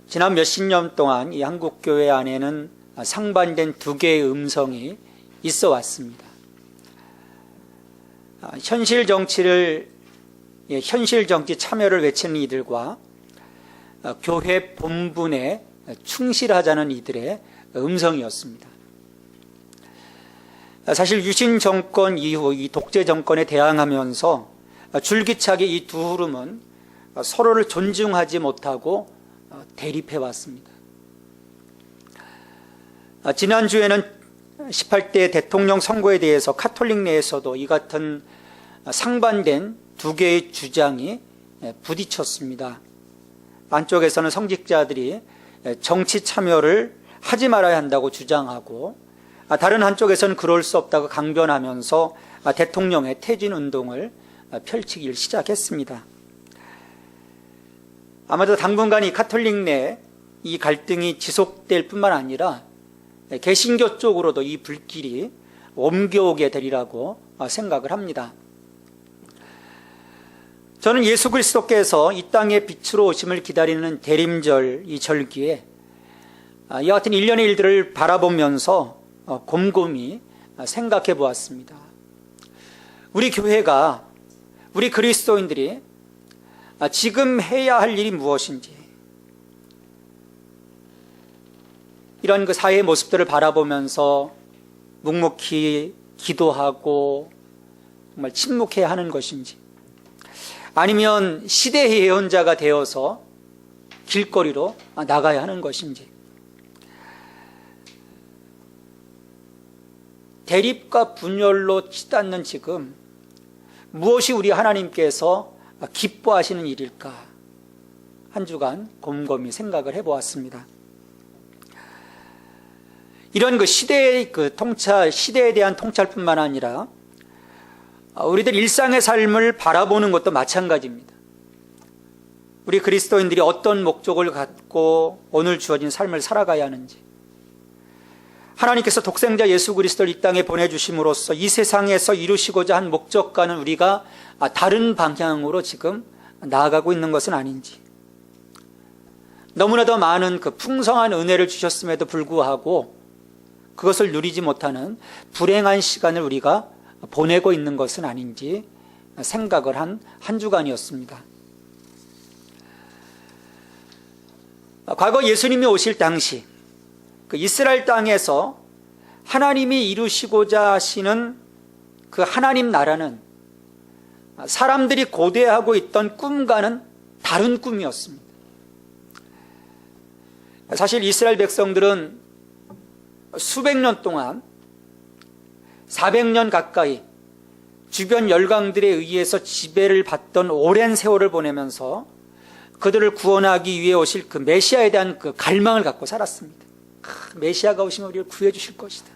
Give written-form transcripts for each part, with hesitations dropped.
지난 몇십 년 동안 이 한국교회 안에는 상반된 두 개의 음성이 있어 왔습니다. 현실 정치 참여를 외치는 이들과 교회 본분에 충실하자는 이들의 음성이었습니다. 사실 유신 정권 이후 이 독재 정권에 대항하면서 줄기차게 이 두 흐름은 서로를 존중하지 못하고 대립해 왔습니다. 지난주에는 18대 대통령 선거에 대해서 카톨릭 내에서도 이 같은 상반된 두 개의 주장이 부딪혔습니다. 한쪽에서는 성직자들이 정치 참여를 하지 말아야 한다고 주장하고, 다른 한쪽에서는 그럴 수 없다고 강변하면서 대통령의 퇴진 운동을 펼치기 시작했습니다. 아마도 당분간 이 카톨릭 내 이 갈등이 지속될 뿐만 아니라 개신교 쪽으로도 이 불길이 옮겨오게 되리라고 생각을 합니다. 저는 예수 그리스도께서 이 땅에 빛으로 오심을 기다리는 대림절 이 절기에 이 같은 일련의 일들을 바라보면서 곰곰이 생각해 보았습니다. 우리 교회가, 우리 그리스도인들이 지금 해야 할 일이 무엇인지, 이런 그 사회의 모습들을 바라보면서 묵묵히 기도하고 정말 침묵해야 하는 것인지, 아니면 시대의 예언자가 되어서 길거리로 나가야 하는 것인지, 대립과 분열로 치닫는 지금 무엇이 우리 하나님께서 기뻐하시는 일일까? 한 주간 곰곰이 생각을 해보았습니다. 이런 그 시대의 시대에 대한 통찰뿐만 아니라 우리들 일상의 삶을 바라보는 것도 마찬가지입니다. 우리 그리스도인들이 어떤 목적을 갖고 오늘 주어진 삶을 살아가야 하는지, 하나님께서 독생자 예수 그리스도를 이 땅에 보내주심으로써 이 세상에서 이루시고자 한 목적과는 우리가 다른 방향으로 지금 나아가고 있는 것은 아닌지, 너무나도 많은 그 풍성한 은혜를 주셨음에도 불구하고 그것을 누리지 못하는 불행한 시간을 우리가 보내고 있는 것은 아닌지 생각을 한 주간이었습니다. 과거 예수님이 오실 당시 그 이스라엘 땅에서 하나님이 이루시고자 하시는 그 하나님 나라는 사람들이 고대하고 있던 꿈과는 다른 꿈이었습니다. 사실 이스라엘 백성들은 수백 년 동안 400년 가까이 주변 열강들에 의해서 지배를 받던 오랜 세월을 보내면서 그들을 구원하기 위해 오실 그 메시아에 대한 그 갈망을 갖고 살았습니다. 메시아가 오시면 우리를 구해 주실 것이다.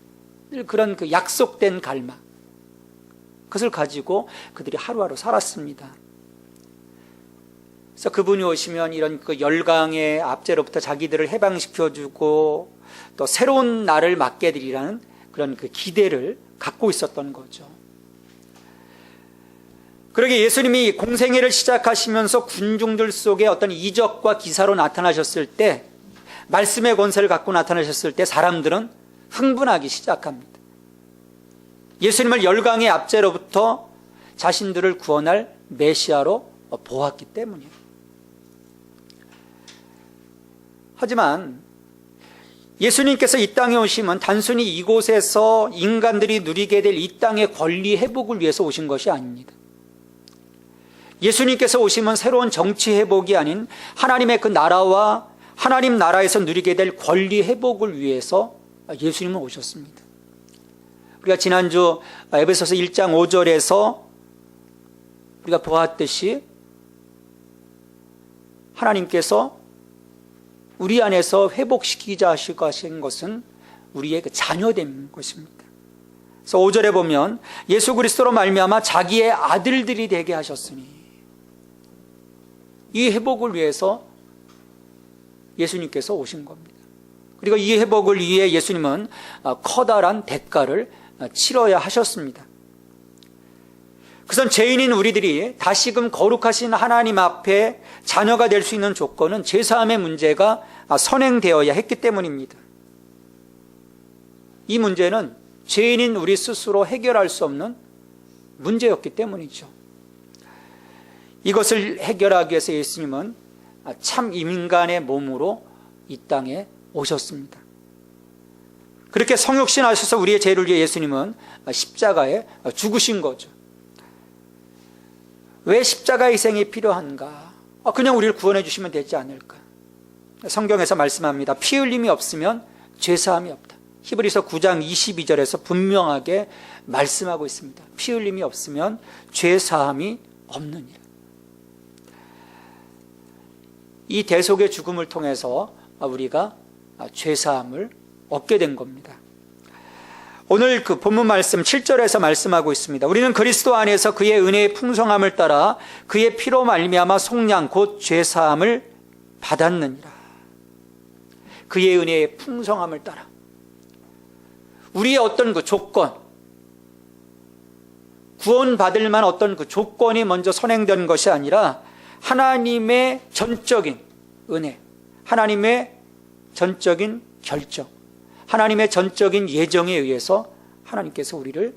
늘 그런 그 약속된 갈망, 그것을 가지고 그들이 하루하루 살았습니다. 그래서 그분이 오시면 이런 그 열강의 압제로부터 자기들을 해방시켜주고 또 새로운 날을 맞게 되리라는 그런 그 기대를 갖고 있었던 거죠. 그러게 예수님이 공생애를 시작하시면서 군중들 속에 어떤 이적과 기사로 나타나셨을 때, 말씀의 권세를 갖고 나타나셨을 때 사람들은 흥분하기 시작합니다. 예수님을 열강의 압제로부터 자신들을 구원할 메시아로 보았기 때문이에요. 하지만 예수님께서 이 땅에 오심은 단순히 이곳에서 인간들이 누리게 될 이 땅의 권리 회복을 위해서 오신 것이 아닙니다. 예수님께서 오심은 새로운 정치 회복이 아닌 하나님의 그 나라와 하나님 나라에서 누리게 될 권리 회복을 위해서 예수님은 오셨습니다. 우리가 지난주 에베소서 1장 5절에서 우리가 보았듯이 하나님께서 우리 안에서 회복시키자 하신 것은 우리의 그 자녀된 것입니다. 그래서 5절에 보면 예수 그리스도로 말미암아 자기의 아들들이 되게 하셨으니, 이 회복을 위해서 예수님께서 오신 겁니다. 그리고 이 회복을 위해 예수님은 커다란 대가를 치러야 하셨습니다. 그래서 죄인인 우리들이 다시금 거룩하신 하나님 앞에 자녀가 될 수 있는 조건은 죄사함의 문제가 선행되어야 했기 때문입니다. 이 문제는 죄인인 우리 스스로 해결할 수 없는 문제였기 때문이죠. 이것을 해결하기 위해서 예수님은 참 인간의 몸으로 이 땅에 오셨습니다. 그렇게 성육신하셔서 우리의 죄를 위해 예수님은 십자가에 죽으신 거죠. 왜 십자가 희생이 필요한가? 그냥 우리를 구원해 주시면 되지 않을까? 성경에서 말씀합니다. 피 흘림이 없으면 죄사함이 없다. 히브리서 9장 22절에서 분명하게 말씀하고 있습니다. 피 흘림이 없으면 죄사함이 없느니라. 이 대속의 죽음을 통해서 우리가 죄사함을 얻게 된 겁니다. 오늘 그 본문 말씀 7절에서 말씀하고 있습니다. 우리는 그리스도 안에서 그의 은혜의 풍성함을 따라 그의 피로 말미암아 속량 곧 죄사함을 받았느니라. 그의 은혜의 풍성함을 따라 우리의 어떤 그 조건, 구원받을 만한 어떤 그 조건이 먼저 선행된 것이 아니라 하나님의 전적인 은혜, 하나님의 전적인 결정, 하나님의 전적인 예정에 의해서 하나님께서 우리를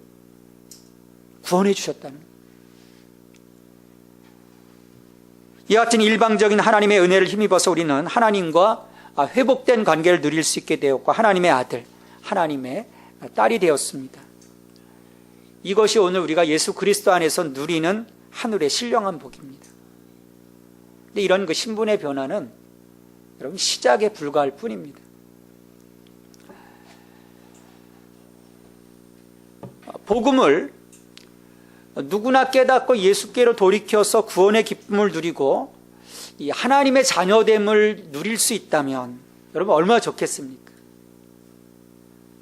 구원해 주셨다는, 이와 같은 일방적인 하나님의 은혜를 힘입어서 우리는 하나님과 회복된 관계를 누릴 수 있게 되었고 하나님의 아들, 하나님의 딸이 되었습니다. 이것이 오늘 우리가 예수 그리스도 안에서 누리는 하늘의 신령한 복입니다. 근데 이런 그 신분의 변화는 여러분 시작에 불과할 뿐입니다. 복음을 누구나 깨닫고 예수께로 돌이켜서 구원의 기쁨을 누리고 이 하나님의 자녀됨을 누릴 수 있다면 여러분 얼마나 좋겠습니까?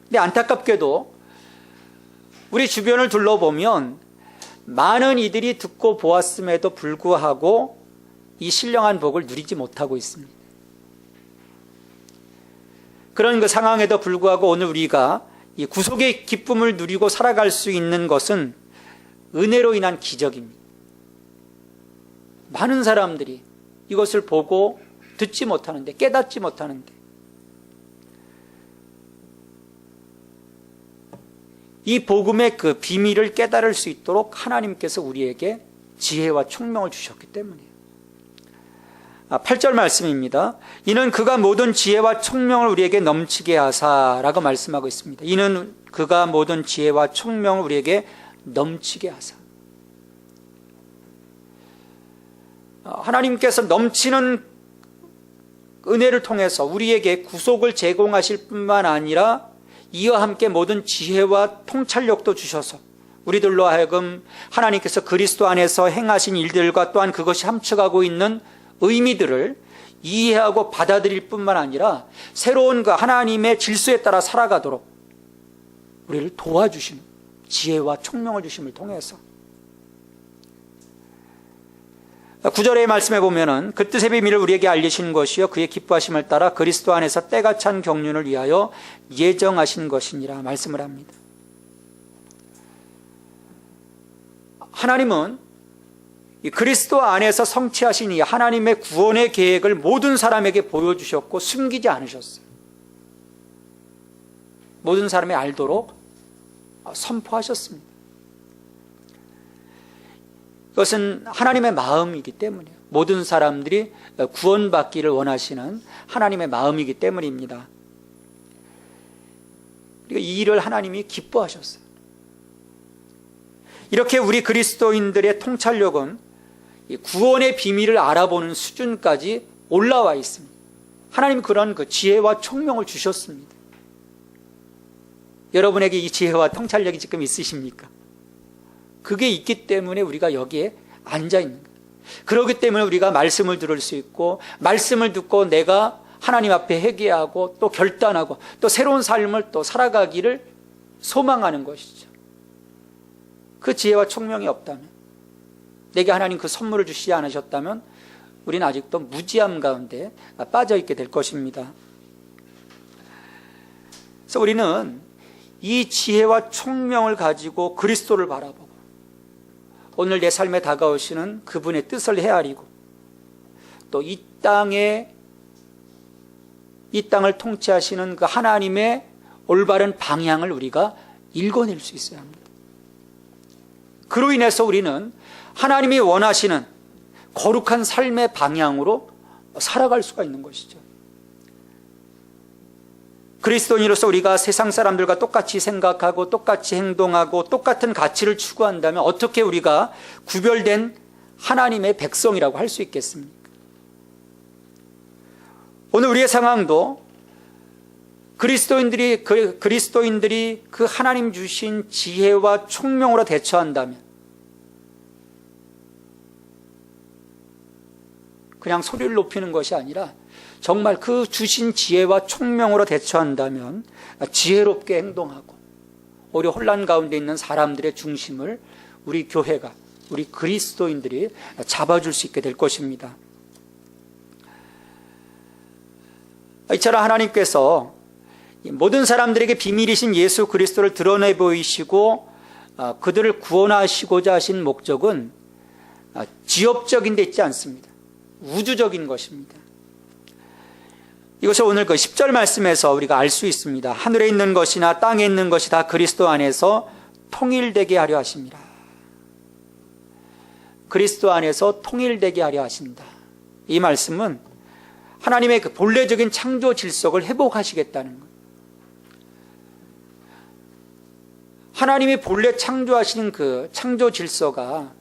근데 안타깝게도 우리 주변을 둘러보면 많은 이들이 듣고 보았음에도 불구하고 이 신령한 복을 누리지 못하고 있습니다. 그런 그 상황에도 불구하고 오늘 우리가 이 구속의 기쁨을 누리고 살아갈 수 있는 것은 은혜로 인한 기적입니다. 많은 사람들이 이것을 보고 듣지 못하는데, 깨닫지 못하는데, 이 복음의 그 비밀을 깨달을 수 있도록 하나님께서 우리에게 지혜와 총명을 주셨기 때문이에요. 8절 말씀입니다. 이는 그가 모든 지혜와 총명을 우리에게 넘치게 하사라고 말씀하고 있습니다. 이는 그가 모든 지혜와 총명을 우리에게 넘치게 하사. 하나님께서 넘치는 은혜를 통해서 우리에게 구속을 제공하실 뿐만 아니라 이와 함께 모든 지혜와 통찰력도 주셔서 우리들로 하여금 하나님께서 그리스도 안에서 행하신 일들과 또한 그것이 함축하고 있는 의미들을 이해하고 받아들일 뿐만 아니라 새로운 그 하나님의 질서에 따라 살아가도록 우리를 도와주시는 지혜와 총명을 주심을 통해서 9절의 말씀에 보면은 그 뜻의 비밀을 우리에게 알리신 것이요 그의 기뻐하심을 따라 그리스도 안에서 때가 찬 경륜을 위하여 예정하신 것이니라 말씀을 합니다. 하나님은 이 그리스도 안에서 성취하신 이 하나님의 구원의 계획을 모든 사람에게 보여주셨고 숨기지 않으셨어요. 모든 사람이 알도록 선포하셨습니다. 그것은 하나님의 마음이기 때문이에요. 모든 사람들이 구원받기를 원하시는 하나님의 마음이기 때문입니다. 그리고 이 일을 하나님이 기뻐하셨어요. 이렇게 우리 그리스도인들의 통찰력은 구원의 비밀을 알아보는 수준까지 올라와 있습니다. 하나님이 그런 그 지혜와 총명을 주셨습니다. 여러분에게 이 지혜와 통찰력이 지금 있으십니까? 그게 있기 때문에 우리가 여기에 앉아 있는 거예요. 그렇기 때문에 우리가 말씀을 들을 수 있고 말씀을 듣고 내가 하나님 앞에 회개하고 또 결단하고 또 새로운 삶을 또 살아가기를 소망하는 것이죠. 그 지혜와 총명이 없다면, 내게 하나님 그 선물을 주시지 않으셨다면 우리는 아직도 무지함 가운데 빠져 있게 될 것입니다. 그래서 우리는 이 지혜와 총명을 가지고 그리스도를 바라보고 오늘 내 삶에 다가오시는 그분의 뜻을 헤아리고 또 이 땅을 통치하시는 그 하나님의 올바른 방향을 우리가 읽어낼 수 있어야 합니다. 그로 인해서 우리는 하나님이 원하시는 거룩한 삶의 방향으로 살아갈 수가 있는 것이죠. 그리스도인으로서 우리가 세상 사람들과 똑같이 생각하고 똑같이 행동하고 똑같은 가치를 추구한다면 어떻게 우리가 구별된 하나님의 백성이라고 할 수 있겠습니까? 오늘 우리의 상황도 그리스도인들이 그 하나님 주신 지혜와 총명으로 대처한다면, 그냥 소리를 높이는 것이 아니라 정말 그 주신 지혜와 총명으로 대처한다면 지혜롭게 행동하고 오히려 혼란 가운데 있는 사람들의 중심을 우리 교회가, 우리 그리스도인들이 잡아줄 수 있게 될 것입니다. 이처럼 하나님께서 모든 사람들에게 비밀이신 예수 그리스도를 드러내 보이시고 그들을 구원하시고자 하신 목적은 지엽적인 데 있지 않습니다. 우주적인 것입니다. 이것을 오늘 그 10절 말씀에서 우리가 알 수 있습니다. 하늘에 있는 것이나 땅에 있는 것이 다 그리스도 안에서 통일되게 하려 하십니다. 그리스도 안에서 통일되게 하려 하신다. 이 말씀은 하나님의 그 본래적인 창조 질서를 회복하시겠다는 것. 하나님이 본래 창조하신 그 창조 질서가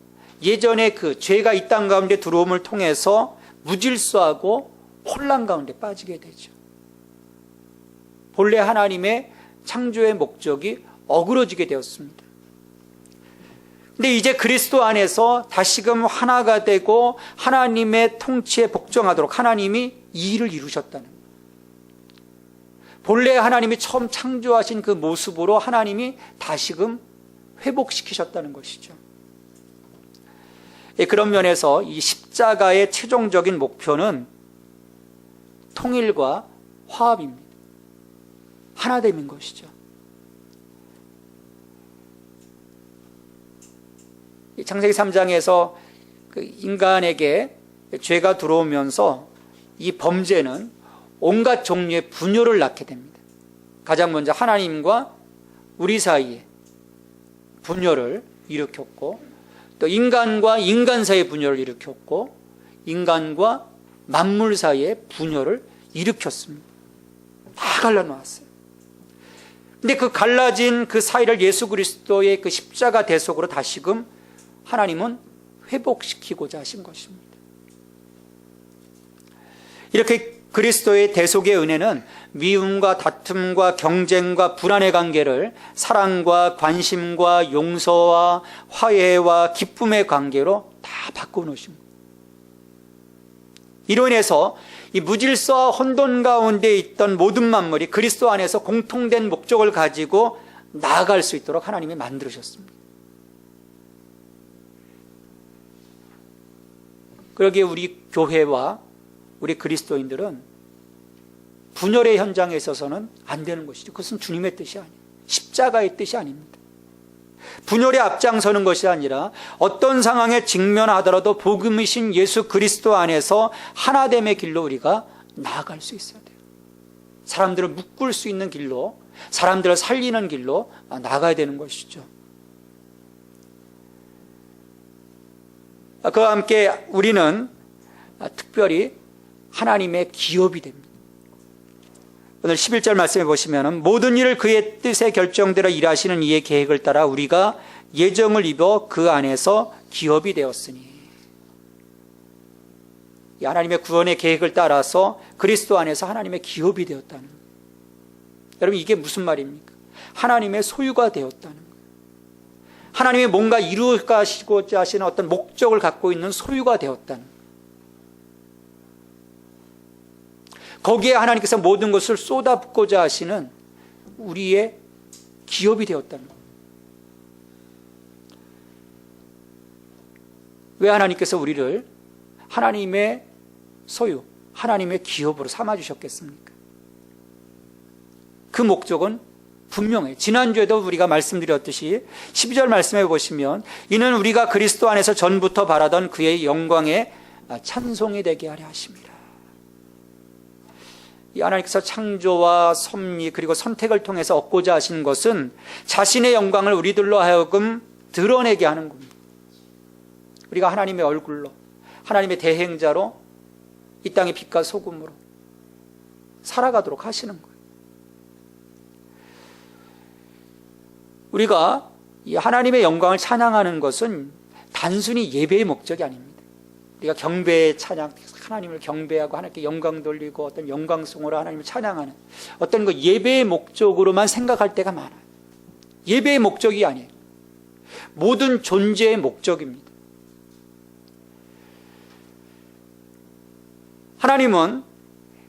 예전에 그 죄가 이 땅 가운데 들어옴을 통해서 무질서하고 혼란 가운데 빠지게 되죠. 본래 하나님의 창조의 목적이 어그러지게 되었습니다. 근데 이제 그리스도 안에서 다시금 하나가 되고 하나님의 통치에 복종하도록 하나님이 이 일을 이루셨다는 거예요. 본래 하나님이 처음 창조하신 그 모습으로 하나님이 다시금 회복시키셨다는 것이죠. 그런 면에서 이 십자가의 최종적인 목표는 통일과 화합입니다. 하나됨인 것이죠. 창세기 3장에서 그 인간에게 죄가 들어오면서 이 범죄는 온갖 종류의 분열을 낳게 됩니다. 가장 먼저 하나님과 우리 사이에 분열을 일으켰고, 또 인간과 인간 사이의 분열을 일으켰고, 인간과 만물 사이의 분열을 일으켰습니다. 다 갈라놓았어요. 근데 그 갈라진 그 사이를 예수 그리스도의 그 십자가 대속으로 다시금 하나님은 회복시키고자 하신 것입니다. 이렇게 그리스도의 대속의 은혜는 미움과 다툼과 경쟁과 불안의 관계를 사랑과 관심과 용서와 화해와 기쁨의 관계로 다 바꿔놓으십니다. 이로 인해서 이 무질서와 혼돈 가운데 있던 모든 만물이 그리스도 안에서 공통된 목적을 가지고 나아갈 수 있도록 하나님이 만들으셨습니다. 그러기에 우리 교회와 우리 그리스도인들은 분열의 현장에 있어서는 안 되는 것이죠. 그것은 주님의 뜻이 아니에요. 십자가의 뜻이 아닙니다. 분열에 앞장서는 것이 아니라 어떤 상황에 직면하더라도 복음이신 예수 그리스도 안에서 하나됨의 길로 우리가 나아갈 수 있어야 돼요. 사람들을 묶을 수 있는 길로, 사람들을 살리는 길로 나아가야 되는 것이죠. 그와 함께 우리는 특별히 하나님의 기업이 됩니다. 오늘 11절 말씀해 보시면 모든 일을 그의 뜻의 결정대로 일하시는 이의 계획을 따라 우리가 예정을 입어 그 안에서 기업이 되었으니, 이 하나님의 구원의 계획을 따라서 그리스도 안에서 하나님의 기업이 되었다는 거예요. 여러분, 이게 무슨 말입니까? 하나님의 소유가 되었다는 거예요. 하나님이 뭔가 이루가시고자 하시는 어떤 목적을 갖고 있는 소유가 되었다는 거예요. 거기에 하나님께서 모든 것을 쏟아붓고자 하시는 우리의 기업이 되었다는 거예요. 왜 하나님께서 우리를 하나님의 소유, 하나님의 기업으로 삼아주셨겠습니까? 그 목적은 분명해요. 지난주에도 우리가 말씀드렸듯이 12절 말씀해 보시면 이는 우리가 그리스도 안에서 전부터 바라던 그의 영광에 찬송이 되게 하려 하심이라. 이 하나님께서 창조와 섭리 그리고 선택을 통해서 얻고자 하신 것은 자신의 영광을 우리들로 하여금 드러내게 하는 겁니다. 우리가 하나님의 얼굴로, 하나님의 대행자로 이 땅의 빛과 소금으로 살아가도록 하시는 거예요. 우리가 이 하나님의 영광을 찬양하는 것은 단순히 예배의 목적이 아닙니다. 우리가 경배의 찬양, 하나님을 경배하고 하나님께 영광 돌리고 어떤 영광송으로 하나님을 찬양하는 어떤 그 예배의 목적으로만 생각할 때가 많아요. 예배의 목적이 아니에요. 모든 존재의 목적입니다. 하나님은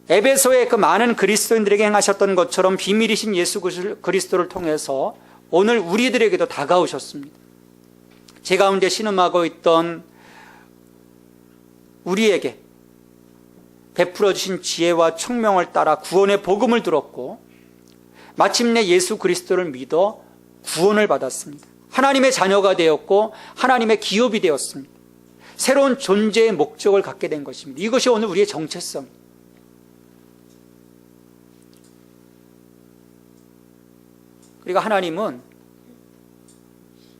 에베소의 그 많은 그리스도인들에게 행하셨던 것처럼 비밀이신 예수 그리스도를 통해서 오늘 우리들에게도 다가오셨습니다. 제 가운데 신음하고 있던 우리에게 베풀어 주신 지혜와 총명을 따라 구원의 복음을 들었고 마침내 예수 그리스도를 믿어 구원을 받았습니다. 하나님의 자녀가 되었고 하나님의 기업이 되었습니다. 새로운 존재의 목적을 갖게 된 것입니다. 이것이 오늘 우리의 정체성. 그리고 하나님은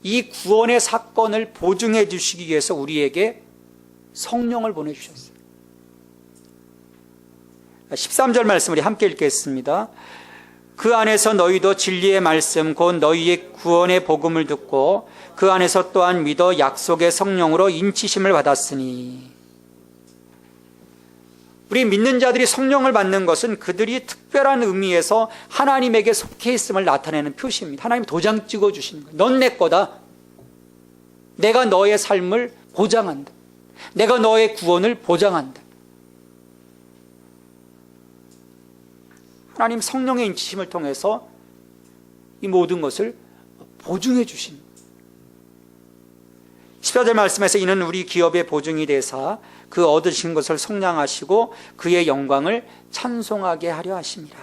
이 구원의 사건을 보증해 주시기 위해서 우리에게 성령을 보내주셨어요. 13절 말씀 우리 함께 읽겠습니다. 그 안에서 너희도 진리의 말씀 곧 너희의 구원의 복음을 듣고 그 안에서 또한 믿어 약속의 성령으로 인치심을 받았으니. 우리 믿는 자들이 성령을 받는 것은 그들이 특별한 의미에서 하나님에게 속해 있음을 나타내는 표시입니다. 하나님 도장 찍어주시는 거예요. 넌 내 거다. 내가 너의 삶을 보장한다. 내가 너의 구원을 보장한다. 하나님 성령의 인치심을 통해서 이 모든 것을 보증해 주신 14절 말씀에서 이는 우리 기업의 보증이 되사 그 얻으신 것을 속량하시고 그의 영광을 찬송하게 하려 하심이라.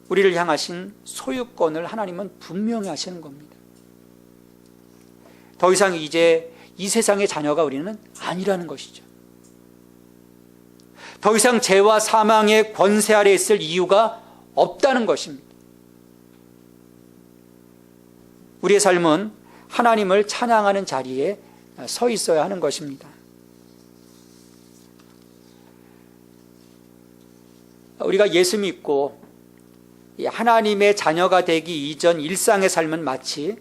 우리를 향하신 소유권을 하나님은 분명히 하시는 겁니다. 더 이상 이제 이 세상의 자녀가 우리는 아니라는 것이죠. 더 이상 죄와 사망의 권세 아래 있을 이유가 없다는 것입니다. 우리의 삶은 하나님을 찬양하는 자리에 서 있어야 하는 것입니다. 우리가 예수 믿고 하나님의 자녀가 되기 이전 일상의 삶은 마치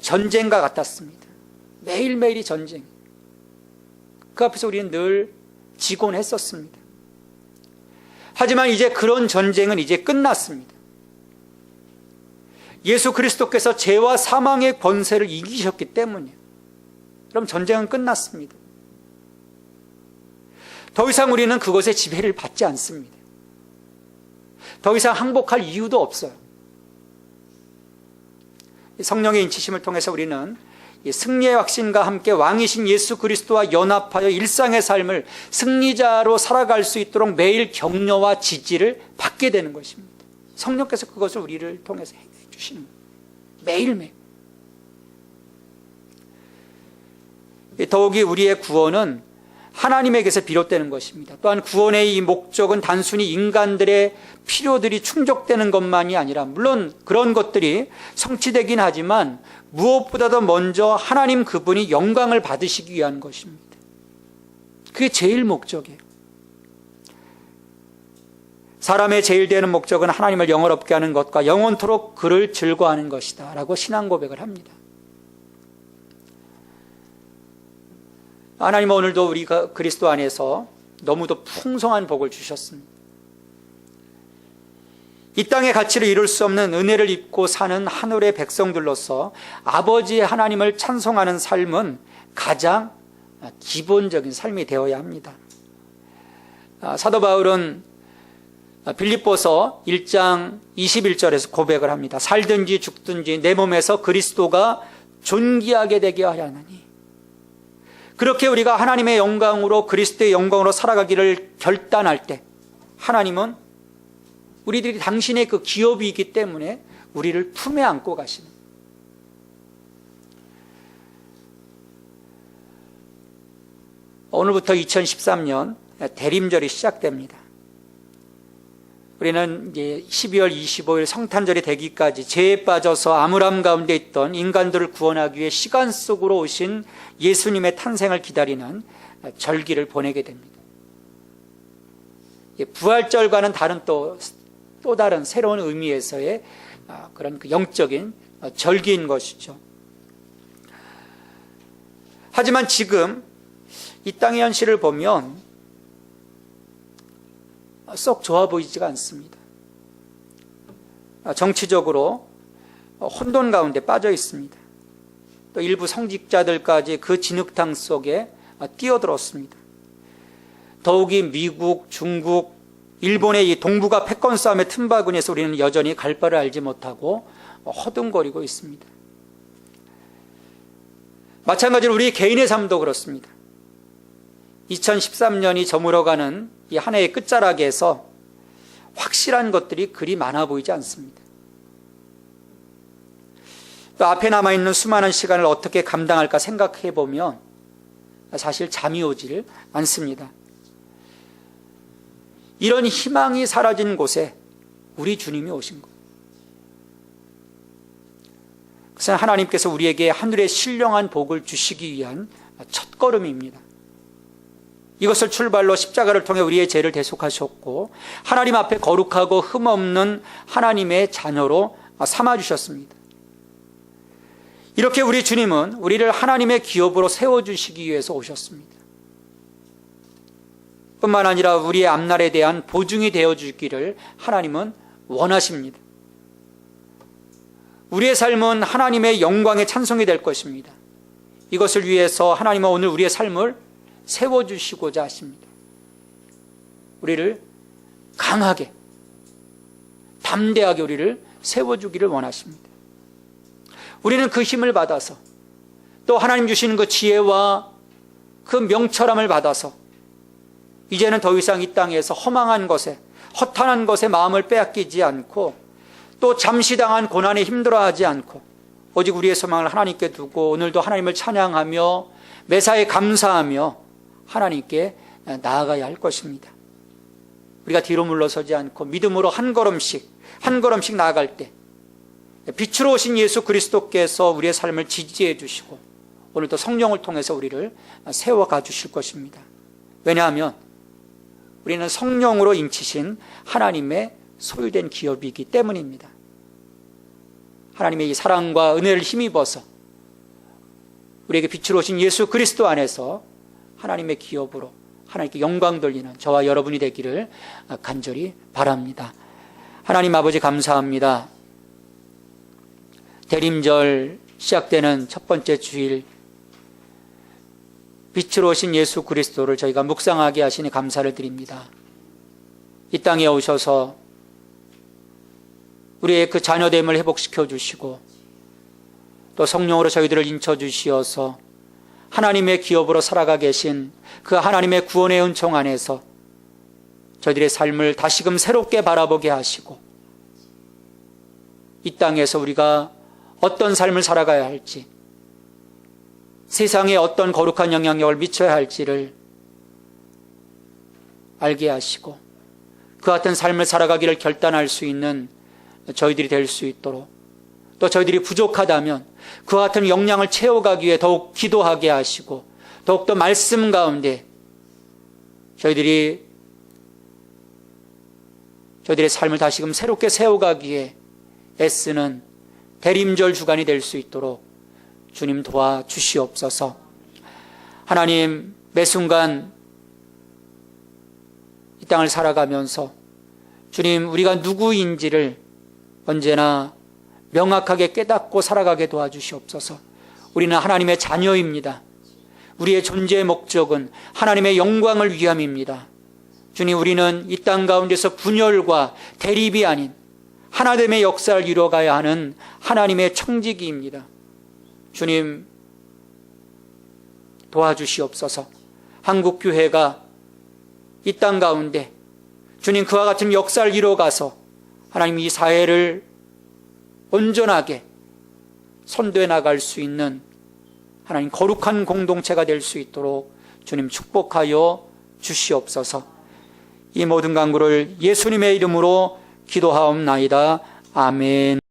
전쟁과 같았습니다. 매일매일이 전쟁. 그 앞에서 우리는 늘 지곤 했었습니다. 하지만 이제 그런 전쟁은 이제 끝났습니다. 예수 그리스도께서 죄와 사망의 권세를 이기셨기 때문이에요. 그럼 전쟁은 끝났습니다. 더 이상 우리는 그것의 지배를 받지 않습니다. 더 이상 항복할 이유도 없어요. 성령의 인치심을 통해서 우리는 승리의 확신과 함께 왕이신 예수 그리스도와 연합하여 일상의 삶을 승리자로 살아갈 수 있도록 매일 격려와 지지를 받게 되는 것입니다. 성령께서 그것을 우리를 통해서 해 주시는 거예요. 매일매일. 더욱이 우리의 구원은 하나님에게서 비롯되는 것입니다. 또한 구원의 이 목적은 단순히 인간들의 필요들이 충족되는 것만이 아니라 물론 그런 것들이 성취되긴 하지만 무엇보다도 먼저 하나님 그분이 영광을 받으시기 위한 것입니다. 그게 제일 목적이에요. 사람의 제일 되는 목적은 하나님을 영원롭게 하는 것과 영원토록 그를 즐거워하는 것이다 라고 신앙 고백을 합니다. 하나님은 오늘도 우리가 그리스도 안에서 너무도 풍성한 복을 주셨습니다. 이 땅의 가치를 이룰 수 없는 은혜를 입고 사는 하늘의 백성들로서 아버지 하나님을 찬송하는 삶은 가장 기본적인 삶이 되어야 합니다. 사도 바울은 빌립보서 1장 21절에서 고백을 합니다. 살든지 죽든지 내 몸에서 그리스도가 존귀하게 되게 하려 하나니. 그렇게 우리가 하나님의 영광으로 그리스도의 영광으로 살아가기를 결단할 때 하나님은 우리들이 당신의 그 기업이기 때문에 우리를 품에 안고 가시는, 오늘부터 2013년 대림절이 시작됩니다. 우리는 이제 12월 25일 성탄절이 되기까지 죄에 빠져서 암울함 가운데 있던 인간들을 구원하기 위해 시간 속으로 오신 예수님의 탄생을 기다리는 절기를 보내게 됩니다. 부활절과는 다른 또 다른 새로운 의미에서의 그런 그 영적인 절기인 것이죠. 하지만 지금 이 땅의 현실을 보면 썩 좋아 보이지가 않습니다. 정치적으로 혼돈 가운데 빠져 있습니다. 또 일부 성직자들까지 그 진흙탕 속에 뛰어들었습니다. 더욱이 미국, 중국, 일본의 이 동북아 패권 싸움의 틈바구니에서 우리는 여전히 갈 바를 알지 못하고 허둥거리고 있습니다. 마찬가지로 우리 개인의 삶도 그렇습니다. 2013년이 저물어가는 이 한 해의 끝자락에서 확실한 것들이 그리 많아 보이지 않습니다. 또 앞에 남아있는 수많은 시간을 어떻게 감당할까 생각해 보면 사실 잠이 오질 않습니다. 이런 희망이 사라진 곳에 우리 주님이 오신 것, 그것은 하나님께서 우리에게 하늘의 신령한 복을 주시기 위한 첫걸음입니다. 이것을 출발로 십자가를 통해 우리의 죄를 대속하셨고 하나님 앞에 거룩하고 흠없는 하나님의 자녀로 삼아주셨습니다. 이렇게 우리 주님은 우리를 하나님의 기업으로 세워주시기 위해서 오셨습니다. 뿐만 아니라 우리의 앞날에 대한 보증이 되어주기를 하나님은 원하십니다. 우리의 삶은 하나님의 영광의 찬송이 될 것입니다. 이것을 위해서 하나님은 오늘 우리의 삶을 세워주시고자 하십니다. 우리를 강하게, 담대하게 우리를 세워주기를 원하십니다. 우리는 그 힘을 받아서 또 하나님 주시는 그 지혜와 그 명철함을 받아서 이제는 더 이상 이 땅에서 허망한 것에, 허탄한 것에 마음을 빼앗기지 않고 또 잠시 당한 고난에 힘들어하지 않고 오직 우리의 소망을 하나님께 두고 오늘도 하나님을 찬양하며 매사에 감사하며 하나님께 나아가야 할 것입니다. 우리가 뒤로 물러서지 않고 믿음으로 한 걸음씩 나아갈 때 빛으로 오신 예수 그리스도께서 우리의 삶을 지지해 주시고 오늘도 성령을 통해서 우리를 세워가 주실 것입니다. 왜냐하면 우리는 성령으로 인치신 하나님의 소유된 기업이기 때문입니다. 하나님의 이 사랑과 은혜를 힘입어서 우리에게 빛으로 오신 예수 그리스도 안에서 하나님의 기업으로 하나님께 영광 돌리는 저와 여러분이 되기를 간절히 바랍니다. 하나님 아버지 감사합니다. 대림절 시작되는 첫 번째 주일 빛으로 오신 예수 그리스도를 저희가 묵상하게 하시니 감사를 드립니다. 이 땅에 오셔서 우리의 그 자녀됨을 회복시켜 주시고 또 성령으로 저희들을 인쳐 주시어서 하나님의 기업으로 살아가 계신 그 하나님의 구원의 은총 안에서 저희들의 삶을 다시금 새롭게 바라보게 하시고 이 땅에서 우리가 어떤 삶을 살아가야 할지, 세상에 어떤 거룩한 영향력을 미쳐야 할지를 알게 하시고 그 같은 삶을 살아가기를 결단할 수 있는 저희들이 될 수 있도록, 또 저희들이 부족하다면 그 같은 역량을 채워가기 위해 더욱 기도하게 하시고 더욱더 말씀 가운데 저희들의 삶을 다시금 새롭게 세워가기에 애쓰는 대림절 주간이 될 수 있도록 주님 도와주시옵소서. 하나님, 매 순간 이 땅을 살아가면서 주님, 우리가 누구인지를 언제나 명확하게 깨닫고 살아가게 도와주시옵소서. 우리는 하나님의 자녀입니다. 우리의 존재의 목적은 하나님의 영광을 위함입니다. 주님, 우리는 이 땅 가운데서 분열과 대립이 아닌 하나됨의 역사를 이루어가야 하는 하나님의 청지기입니다. 주님, 도와주시옵소서. 한국교회가 이 땅 가운데 주님 그와 같은 역사를 이루어가서 하나님 이 사회를 온전하게 선도해 나갈 수 있는 하나님 거룩한 공동체가 될 수 있도록 주님 축복하여 주시옵소서. 이 모든 간구를 예수님의 이름으로 기도하옵나이다. 아멘.